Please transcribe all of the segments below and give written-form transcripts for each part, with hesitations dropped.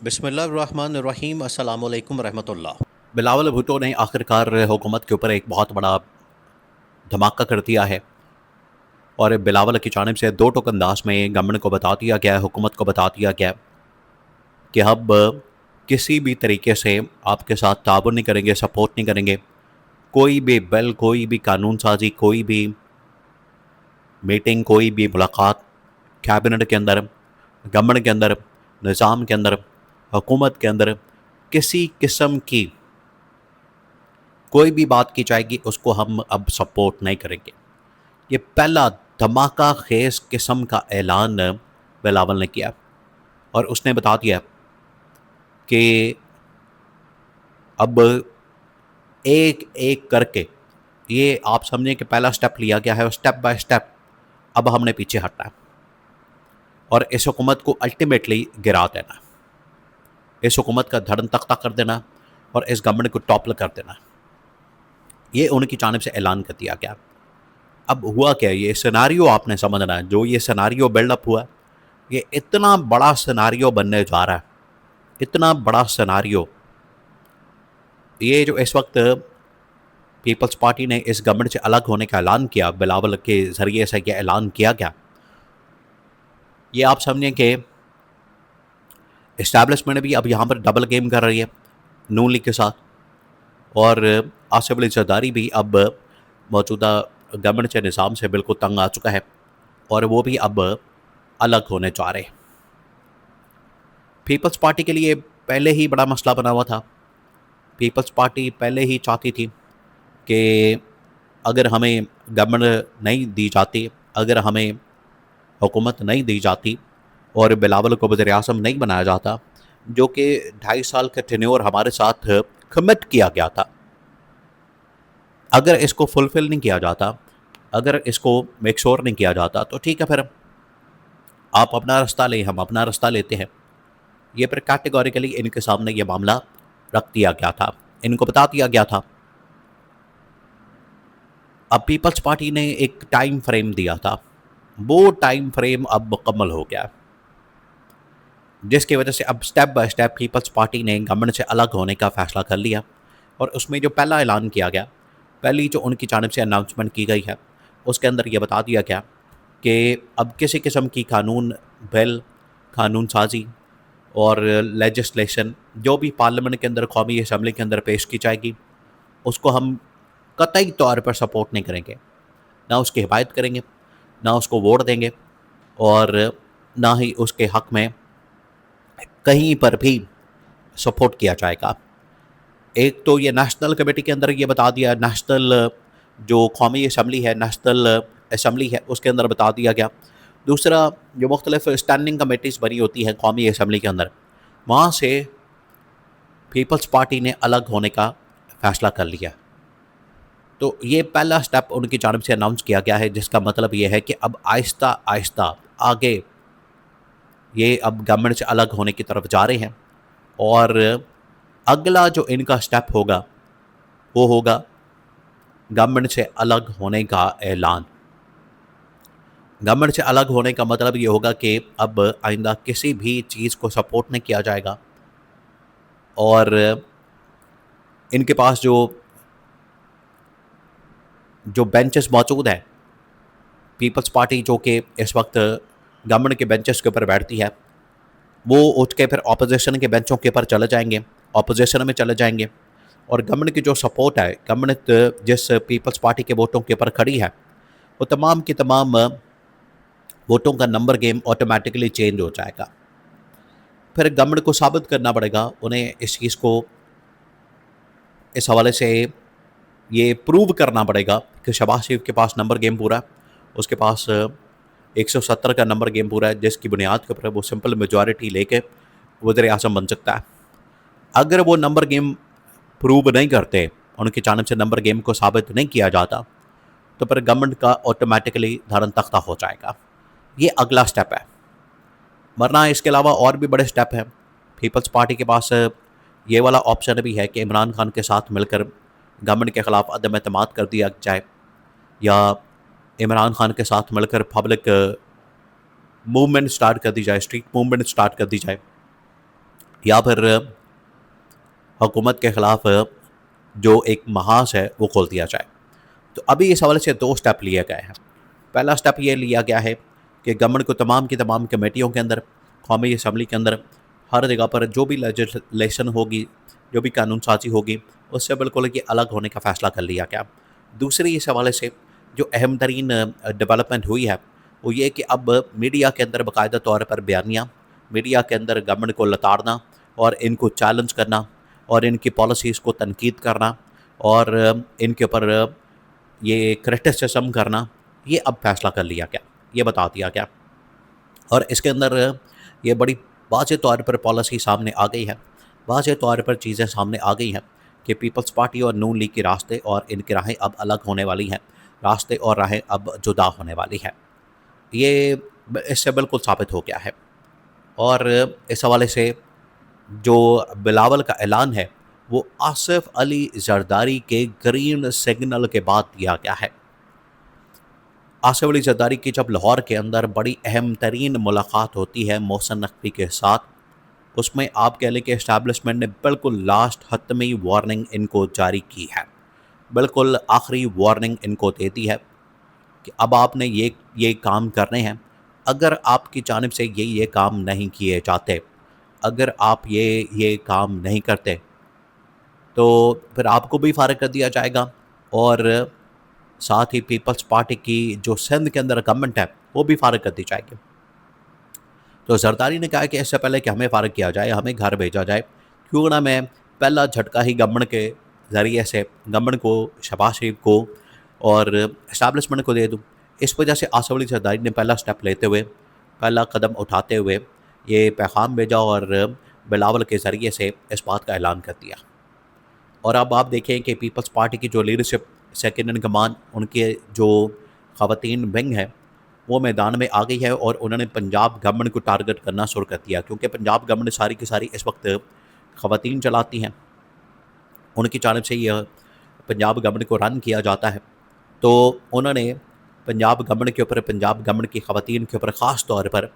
बिस्मिल्लाहिर्रहमानिर्रहीम अस्सलामु अलैकुम रहमतुल्लाह। बिलावल भुट्टो ने आखिरकार हुकूमत के ऊपर एक बहुत बड़ा धमाका कर दिया है और बिलावल की जानिब से दो टोक अंदाज में गवर्नमेंट को बता दिया गया है, हुकूमत को बता दिया गया है कि अब किसी भी तरीके से आपके साथ ताबन नहीं करेंगे, सपोर्ट नहीं करेंगे। कोई भी बिल, कोई भी कानून साजी, कोई भी मीटिंग, कोई भी मुलाकात कैबिनेट के अंदर, गवर्नमेंट के अंदर, निज़ाम के अंदर, हुकूमत के अंदर किसी किस्म की कोई भी बात की जाएगी उसको हम अब सपोर्ट नहीं करेंगे। ये पहला धमाका खेज किस्म का ऐलान बिलावल ने किया और उसने बता दिया कि अब एक एक करके ये आप समझें कि पहला स्टेप लिया गया है और स्टेप बाय स्टेप अब हमने पीछे हटना है और इस हुकूमत को अल्टीमेटली गिरा देना, इस हुकूमत का धड़न तख्ता कर देना और इस गवर्नमेंट को टॉपल कर देना। ये उनकी जानिब से ऐलान कर दिया गया। अब हुआ क्या, ये सिनारियो आपने समझना है। जो ये सिनारियो बिल्डअप हुआ, ये इतना बड़ा सिनारियो बनने जा रहा है, इतना बड़ा सिनारियो। ये जो इस वक्त पीपल्स पार्टी ने इस गवर्नमेंट से अलग होने का ऐलान किया, बिलावल के ज़रिए से यह ऐलान किया गया, ये आप समझें कि इस्टेब्लिशमेंट भी अब यहाँ पर डबल गेम कर रही है नून लीग के साथ और आसिफ अली जरदारी भी अब मौजूदा गवर्नमेंट के निज़ाम से बिल्कुल तंग आ चुका है और वो भी अब अलग होने जा रहे हैं। पीपल्स पार्टी के लिए पहले ही बड़ा मसला बना हुआ था। पीपल्स पार्टी पहले ही चाहती थी कि अगर हमें गवर्नमेंट नहीं दी जाती, अगर हमें हुकूमत नहीं दी जाती और बिलावल को वज़ीर आज़म नहीं बनाया जाता, जो कि 2.5 साल का टेन्योर हमारे साथ कमिट किया गया था, अगर इसको फुलफ़िल नहीं किया जाता, अगर इसको मेक श्योर नहीं किया जाता तो ठीक है, फिर आप अपना रास्ता लें, हम अपना रास्ता लेते हैं। ये फिर कैटेगोरिकली इनके सामने ये मामला रख दिया गया था, इनको बता दिया गया था। अब पीपल्स पार्टी ने एक टाइम फ्रेम दिया था, वो टाइम फ्रेम अब मुकम्मल हो गया, जिसकी वजह से अब step by step people's party ने गवर्नमेंट से अलग होने का फ़ैसला कर लिया। और उसमें जो पहला ऐलान किया गया, पहली जो उनकी जानिब से अनाउंसमेंट की गई है, उसके अंदर ये बता दिया गया कि अब किसी किस्म की कानून बिल, कानून साजी और लेजिस्लेशन जो भी पार्लियामेंट के अंदर, कौमी असम्बली के अंदर पेश की जाएगी, उसको हम कतई तौर पर सपोर्ट नहीं करेंगे, ना उसकी हिमायत करेंगे, ना उसको वोट देंगे और ना ही उसके हक़ में कहीं पर भी सपोर्ट किया जाएगा। एक तो ये नेशनल कमेटी के अंदर ये बता दिया, नेशनल जो कौमी असम्बली है, नेशनल असम्बली है, उसके अंदर बता दिया गया। दूसरा, जो मुख्तलिफ स्टैंडिंग कमेटीज़ बनी होती हैं कौमी असम्बली के अंदर, वहाँ से पीपल्स पार्टी ने अलग होने का फ़ैसला कर लिया। तो ये पहला स्टेप उनकी जानिब से अनाउंस किया गया है, जिसका मतलब ये है कि अब आहिस्ता आहिस्ता आगे ये अब गवर्नमेंट से अलग होने की तरफ जा रहे हैं और अगला जो इनका स्टेप होगा वो होगा गवर्नमेंट से अलग होने का ऐलान। गवर्नमेंट से अलग होने का मतलब ये होगा कि अब आइंदा किसी भी चीज़ को सपोर्ट नहीं किया जाएगा और इनके पास जो जो बेंचेस मौजूद हैं, पीपल्स पार्टी जो कि इस वक्त गवर्नमेंट के बेंचेस के ऊपर बैठती है, वो उठ के फिर ऑपोजिशन के बेंचों के ऊपर चले जाएंगे, ऑपोजिशन में चले जाएंगे और गवर्नमेंट की जो सपोर्ट है, गवर्नमेंट जिस पीपल्स पार्टी के वोटों के ऊपर खड़ी है, वो तमाम की तमाम वोटों का नंबर गेम ऑटोमेटिकली चेंज हो जाएगा। फिर गवर्नमेंट को साबित करना पड़ेगा उन्हें इस चीज़ को, इस हवाले से ये प्रूव करना पड़ेगा कि शहबाज शरीफ के पास नंबर गेम पूरा है, उसके पास 170 का नंबर गेम पूरा है, जिसकी बुनियाद के ऊपर वो सिंपल मेजॉरिटी लेके वज़ीर आज़म बन सकता है। अगर वो नंबर गेम प्रूव नहीं करते, उनकी जानिब से नंबर गेम को साबित नहीं किया जाता, तो फिर गवर्नमेंट का ऑटोमेटिकली धड़न तख्ता हो जाएगा। ये अगला स्टेप है, वरना इसके अलावा और भी बड़े स्टेप हैं। पीपल्स पार्टी के पास ये वाला ऑप्शन भी है कि इमरान खान के साथ मिलकर गवर्नमेंट के ख़िलाफ़ अदम एतमाद कर दिया जाए या इमरान खान के साथ मिलकर पब्लिक मूवमेंट स्टार्ट कर दी जाए, स्ट्रीट मूवमेंट स्टार्ट कर दी जाए। या फिर हुकूमत के ख़िलाफ़ जो एक महाज है वो खोल दिया जाए। तो अभी इस हवाले से 2 स्टेप लिए गए हैं। पहला स्टेप ये लिया गया है कि गवर्नमेंट को तमाम की तमाम कमेटियों के अंदर, कौमी असम्बली के अंदर, हर जगह पर जो भी लेजिस्लेशन होगी, जो भी कानून साज़ी होगी, उससे बिल्कुल ये अलग होने का फ़ैसला कर लिया गया। दूसरी इस हवाले से जो अहम तरीन डेवलपमेंट हुई है वो ये कि अब मीडिया के अंदर बाकायदा तौर पर बयानियाँ, मीडिया के अंदर गवर्नमेंट को लताड़ना और इनको चैलेंज करना और इनकी पॉलिसीज़ को तनकीद करना और इनके ऊपर ये क्रिटिसिज्म करना, ये अब फैसला कर लिया गया, ये बता दिया गया। और इसके अंदर ये बड़ी वाज़ेह तौर पर पॉलिसी सामने आ गई है, वाज़ेह तौर पर चीज़ें सामने आ गई हैं कि पीपल्स पार्टी और नून लीग के रास्ते और इनकी राहें अब अलग होने वाली हैं, रास्ते और राहें अब जुदा होने वाली हैं। ये इससे बिल्कुल साबित हो गया है। और इस हवाले से जो बिलावल का ऐलान है वो आसिफ अली जरदारी के ग्रीन सिग्नल के बाद दिया गया है। आसिफ अली जरदारी की जब लाहौर के अंदर बड़ी अहम तरीन मुलाकात होती है मोहसिन नकवी के साथ, उसमें आप कह लें कि इस्टेब्लिशमेंट ने बिल्कुल लास्ट हतमी वार्निंग इनको जारी की है, बिल्कुल आखिरी वार्निंग इनको दे दी है कि अब आपने ये काम करने हैं। अगर आपकी जानिब से ये काम नहीं किए जाते, अगर आप ये काम नहीं करते तो फिर आपको भी फारिग कर दिया जाएगा और साथ ही पीपल्स पार्टी की जो सिंध के अंदर गवर्नमेंट है वो भी फारिग कर दी जाएगी। तो जरदारी ने कहा कि इससे पहले कि हमें फारिग किया जाए, हमें घर भेजा जाए, क्यों ना मैं पहला झटका ही गवर्नमेंट के ज़रिए से गवर्नमेंट को, शहबाज शरीफ को और इस्टेब्लिशमेंट को दे दूँ। इस वजह से आसिफ अली जरदारी ने पहला स्टेप लेते हुए, पहला कदम उठाते हुए ये पैगाम भेजा और बिलावल के ज़रिए से इस बात का ऐलान कर दिया। और अब आप देखें कि पीपल्स पार्टी की जो लीडरशिप, सेकंड इन कमान, उनके जो ख़वातीन विंग है वो मैदान में आ गई है और उन्होंने पंजाब गवर्नमेंट को टारगेट करना शुरू कर दिया, क्योंकि पंजाब गवर्नमेंट सारी की सारी इस वक्त ख़वातीन चलाती हैं, उनकी जानिब से यह पंजाब गवर्नमेंट को रन किया जाता है। तो उन्होंने पंजाब गवर्नमेंट के ऊपर, पंजाब गवर्नमेंट की ख़वातीन के ऊपर, ख़ास तौर पर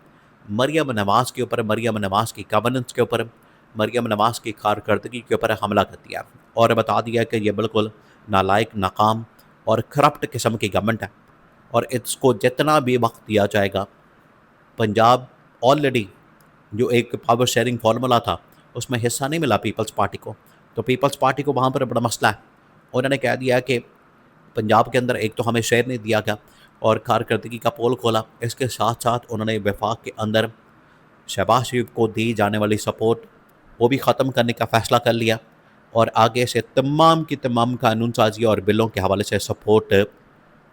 मरियम नवाज़ के ऊपर, मरियम नवाज़ की गवर्नेंस के ऊपर, मरियम नवाज़ की कारकर्दगी के ऊपर हमला कर दिया और बता दिया कि ये बिल्कुल नालायक, नाकाम और करप्ट किस्म की गवर्नमेंट है और इसको जितना भी वक्त दिया जाएगा, पंजाब ऑलरेडी जो एक पावर शेयरिंग फार्मूला था उसमें हिस्सा नहीं मिला पीपल्स पार्टी को, तो पीपल्स पार्टी को वहाँ पर बड़ा मसला है। उन्होंने कह दिया कि पंजाब के अंदर एक तो हमें शेयर नहीं दिया गया और कारकर्दगी का पोल खोला, इसके साथ साथ उन्होंने वफाक के अंदर शहबाज शरीफ को दी जाने वाली सपोर्ट वो भी ख़त्म करने का फ़ैसला कर लिया और आगे से तमाम की तमाम कानून साजी और बिलों के हवाले से सपोर्ट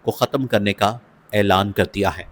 को ख़त्म करने का ऐलान कर दिया है।